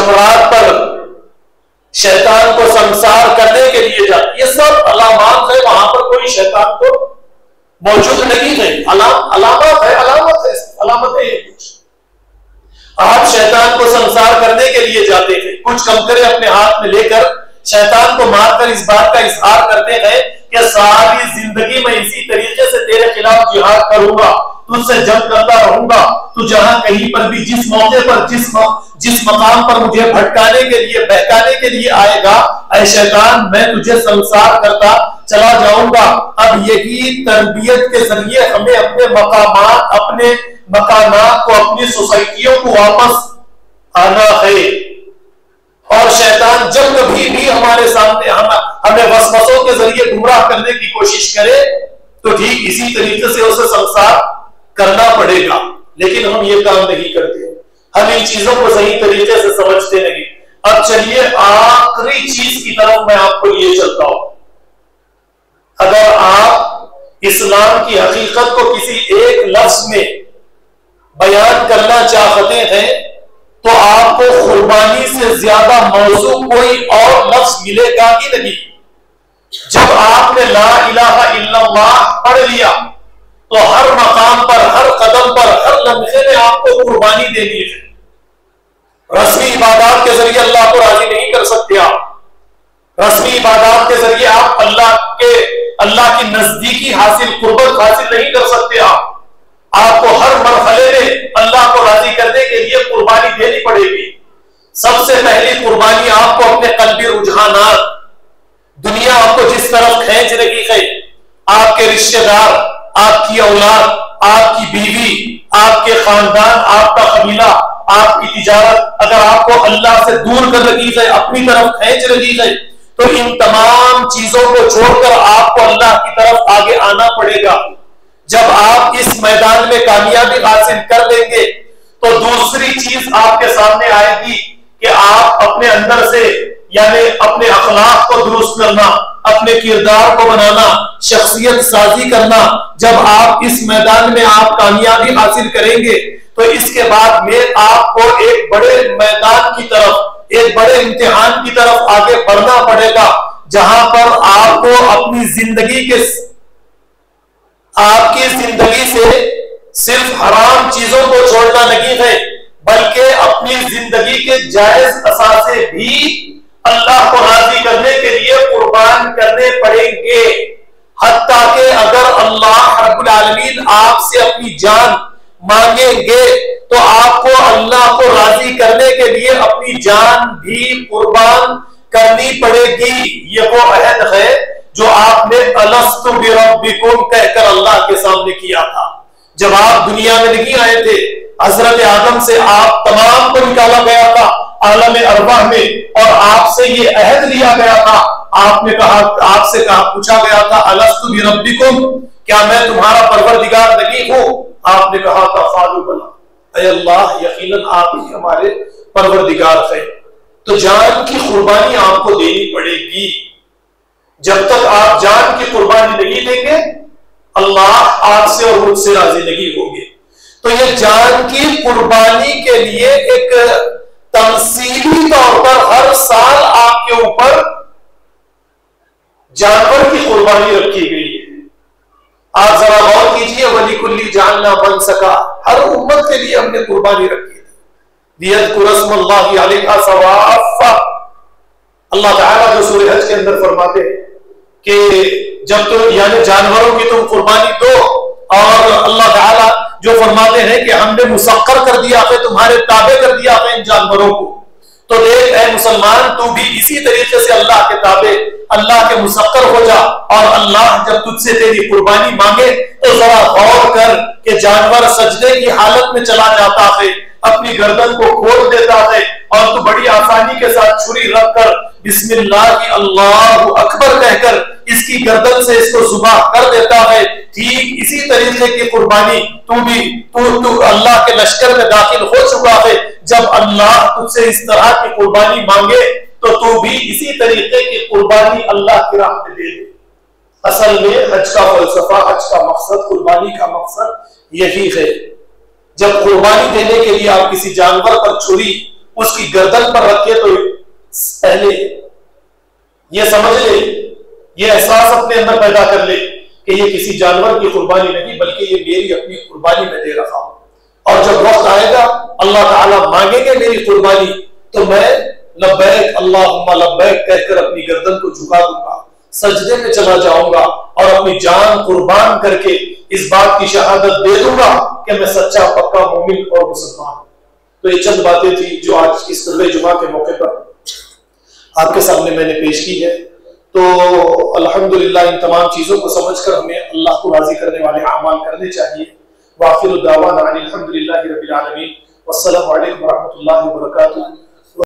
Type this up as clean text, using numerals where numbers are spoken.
जमरात पर शैतान को संसार करने के लिए जाते, ये सब अलामात है, वहां पर कोई शैतान को मौजूद नहीं है। अलामत है, अलामत है ये कुछ। आप शैतान को संसार करने के लिए जाते थे, कुछ कमकरे अपने हाथ में लेकर शैतान को मारकर इस बात का इजहार करते हैं कि सारी जिंदगी में इसी तरीके से तेरे खिलाफ जिहाद करूंगा, तुझसे जंग करता रहूंगा, तू जहां कहीं पर भी जिस मौके पर जिस मकाम पर मुझे भटकाने के लिए बहकाने के लिए आएगा, ऐ शैतान मैं तुझे संसार करता चला जाऊंगा। अब यही तरबियत के जरिए हमें अपने मकामात को, अपनी सोसाइटियों को वापस आना है। और शैतान जब कभी भी हमारे सामने हमें वसवसों के जरिए गुमराह करने की कोशिश करे तो ठीक इसी तरीके से उसे संसार करना पड़ेगा। लेकिन हम ये काम नहीं करते, हम इन चीजों को सही तरीके से समझते नहीं। अब चलिए आखिरी चीज की तरफ मैं आपको लिए चलता हूं। अगर आप इस्लाम की हकीकत को किसी एक लफ्ज में बयान करना चाहते हैं तो आपको कुर्बानी से ज्यादा मौजू कोई और लफ्ज मिलेगा ही नहीं। जब आपने ला इलाहा इल्लल्लाह पढ़ लिया तो हर मकाम पर, हर कदम पर, हर लम्हे में आपको कुर्बानी देनी है। रस्मी इबादत के जरिए अल्लाह को राजी नहीं कर सकते आप। रस्मी इबादत के जरिए आप अल्लाह की नजदीकी हासिल, कुर्बत हासिल नहीं कर सकते आप। आपको हर मरहले में अल्लाह को राजी करने के लिए कुर्बानी देनी पड़ेगी। सबसे पहली कुर्बानी आपको अपने कल्बी रुझानात, दुनिया आपको जिस तरफ खींच रही है, आपके रिश्तेदार, आपकी औलाद, आपकी बीवी, आपके खानदान, आपका कबीला, आपकी तिजारत, अगर आपको अल्लाह से दूर कर रही है, अपनी तरफ खींच रही है, तो इन तमाम चीजों को छोड़कर आपको अल्लाह की तरफ आगे आना पड़ेगा। जब आप इस मैदान में कामयाबी हासिल कर लेंगे तो दूसरी चीज आपके सामने आएगी कि आप अपने अंदर से, यानी अपने अखलाक को दुरुस्त करना, अपने किरदार को बनाना, शख्सियत साजी करना। जब आप इस मैदान में आप कामयाबी हासिल करेंगे तो इसके बाद में आपको एक बड़े मैदान की तरफ, एक बड़े इम्तिहान की तरफ आगे बढ़ना पड़ेगा, जहां पर आपको आपकी जिंदगी से सिर्फ हराम चीजों को छोड़ना नहीं है, बल्कि अपनी जिंदगी के जायज असासे भी अल्लाह को राजी करने के लिए कुर्बान करने पड़ेंगे। हत्ता कि अगर अल्लाह रब्बुल आलमीन आपसे अपनी जान मांगेंगे तो आपको अल्लाह को राजी करने के लिए अपनी जान भी कुर्बान करनी पड़ेगी। ये वो अहद है जो आपने अलस्तु बिरब्बिकुम कहकर अल्लाह के सामने किया था। जब आप दुनिया में नहीं आए थे, हजरत आदम से आप तमाम को निकाला गया था आलम अरवाह में, और आपसे ये अहद लिया गया था। आपसे पूछा गया था अलस्तु बिरब्बिकुम, क्या मैं तुम्हारा परवरदिगार नहीं हूं? आपने कहा था कालू बला, ऐ अल्लाह यकीनन आप ही हमारे परवरदिगार है। तो जान की कुर्बानी आपको देनी पड़ेगी। जब तक आप जान की कुर्बानी नहीं देंगे अल्लाह आपसे और मुझसे राजी नहीं होंगे। तो ये जान की कुर्बानी के लिए एक तमसीली तौर पर हर साल आपके ऊपर जानवर की कुर्बानी रखी गई है। आप जरा गौर कीजिए, वलीकुल्ली जानना बन सका, हर उम्मत के लिए हमने कुर्बानी रखी थी। दियतकुरस्मुल्लाहि अलैहा सवाफ़ा, अल्लाह ताला जो सूरह हज के अंदर फरमाते हैं कि जब तो यानी जानवरों की तुम कुर्बानी दो, और अल्लाह ताला जो फरमाते हैं कि हमने मुसक्कर कर दिया है, तुम्हारे ताबे कर दिया है इन जानवरों को। तो देख ऐ मुसलमान, तू भी इसी तरीके से अल्लाह के ताबे, अल्लाह के मुसक्कर हो जा। और अल्लाह जब तुझसे तेरी कुर्बानी मांगे तो जरा गौर कर कि जानवर सजदे की हालत में चला जाता है, अपनी गर्दन को खोल देता है, और तू बड़ी आसानी के साथ छुरी रखकर बिस्मिल्लाह अल्लाहु अकबर कहकर इसकी गर्दन से इसको जुबाह कर देता है। ठीक इसी तरीके की कुर्बानी तू अल्लाह के लश्कर में दाखिल हो चुका है। जब अल्लाह तुझसे इस तरह की कुर्बानी मांगे तो तू भी इसी तरीके की कुर्बानी अल्लाह की राह में दे दे। असल में हज का फलसफा, हज का मकसद, कुर्बानी का मकसद यही है। जब कुर्बानी देने के लिए आप किसी जानवर पर छुरी उसकी गर्दन पर रखे तो पहले ये समझ ले, ये एहसास अपने अंदर पैदा कर ले कि ये किसी जानवर की कुर्बानी नहीं बल्कि ये मेरी अपनी कुर्बानी में दे रखा हूं। और जब वक्त आएगा अल्लाह ताला मांगेंगे मेरी कुर्बानी तो मैं लब्बैक अल्लाहुम्मा लब्बैक कहकर अपनी गर्दन को झुका दूंगा, सजदे में चला जाऊंगा और अपनी जान कुर्बान करके इस बात की शहादत दे दूंगा कि मैं सच्चा पक्का मोमिन और मुसलमान हूं। तो ये चंद बातें थी जो आज इस खुतबे जुमा के मौके पर आपके सामने मैंने पेश की है। तो अल्हम्दुलिल्लाह इन तमाम चीजों को समझकर हमें अल्लाह को राजी करने वाले अमाल करने चाहिए। वाखिरु दावाना अनिल हम्दुलिल्लाहि रब्बिल आलमीन। वस्सलामु अलैकुम व रहमतुल्लाहि व बरकातुहू।